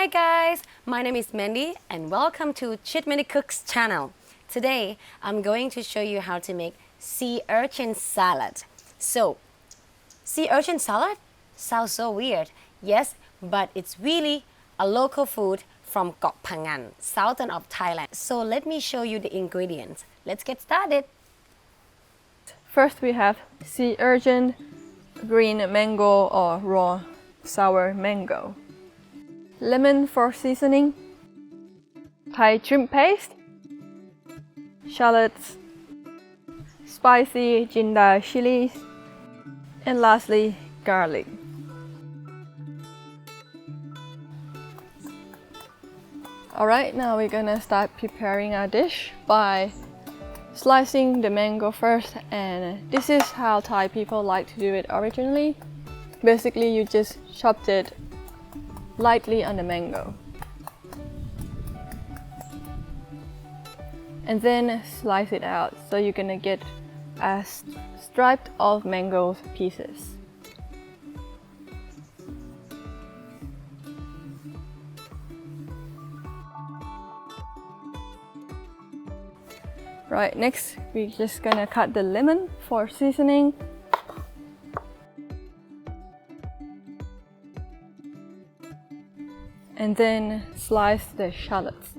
Hi guys, my name is Mandy and welcome to Mandy Cooks channel. Today I'm going to show you how to make sea urchin salad. So, sea urchin salad sounds so weird, yes, but it's really a local food from Koh Phangan, southern of Thailand. So let me show you the ingredients. Let's get started. First we have sea urchin, green mango or raw sour mango, lemon for seasoning, Thai shrimp paste, shallots, spicy JINDA chilies, and lastly garlic. Alright, now we're gonna start preparing our dish by slicing the mango first, and this is how Thai people like to do it originally. Basically, you just chopped it lightly on the mango and then slice it out, so you're gonna get a striped of mango pieces. Right, next we're just gonna cut the lemon for seasoning. And then slice the shallots.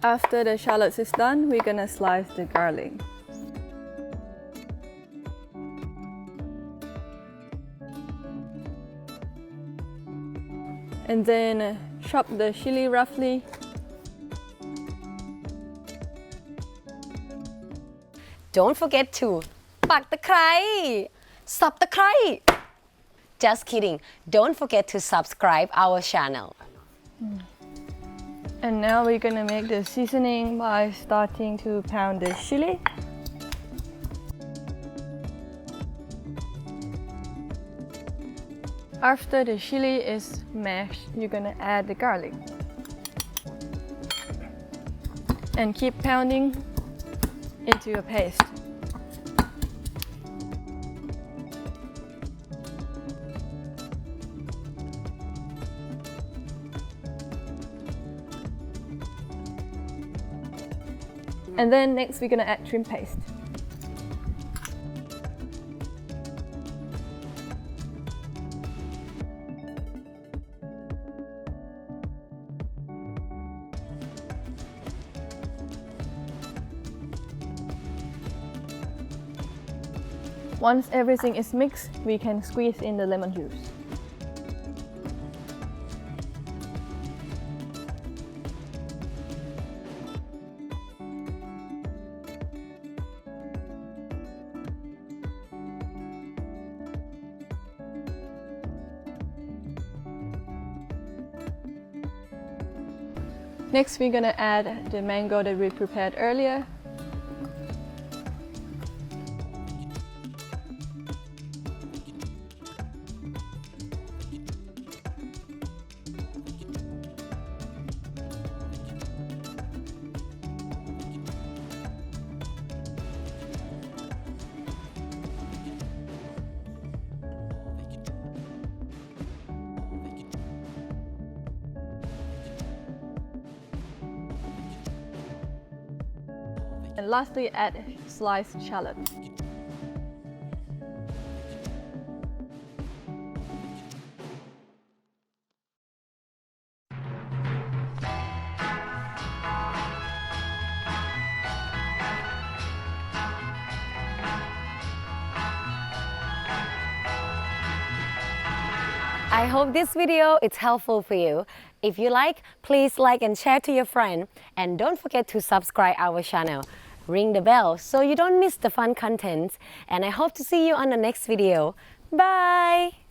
After the shallots is done, we're gonna slice the garlic. And then chop the chili roughly. Don't forget to ปักตะไคร้ สับตะไคร้ Just kidding. Don't forget to subscribe our channel. And now we're gonna make the seasoning by starting to pound the chili. After the chili is mashed, you're gonna add the garlic. And keep pounding into a paste. And then next we're gonna add shrimp paste. Once everything is mixed, we can squeeze in the lemon juice. Next, we're gonna add the mango that we prepared earlier. And lastly, add sliced shallot. I hope this video is helpful for you. If you like, please like and share to your friend. And don't forget to subscribe our channel. Ring the bell so you don't miss the fun content. And I hope to see you on the next video. Bye!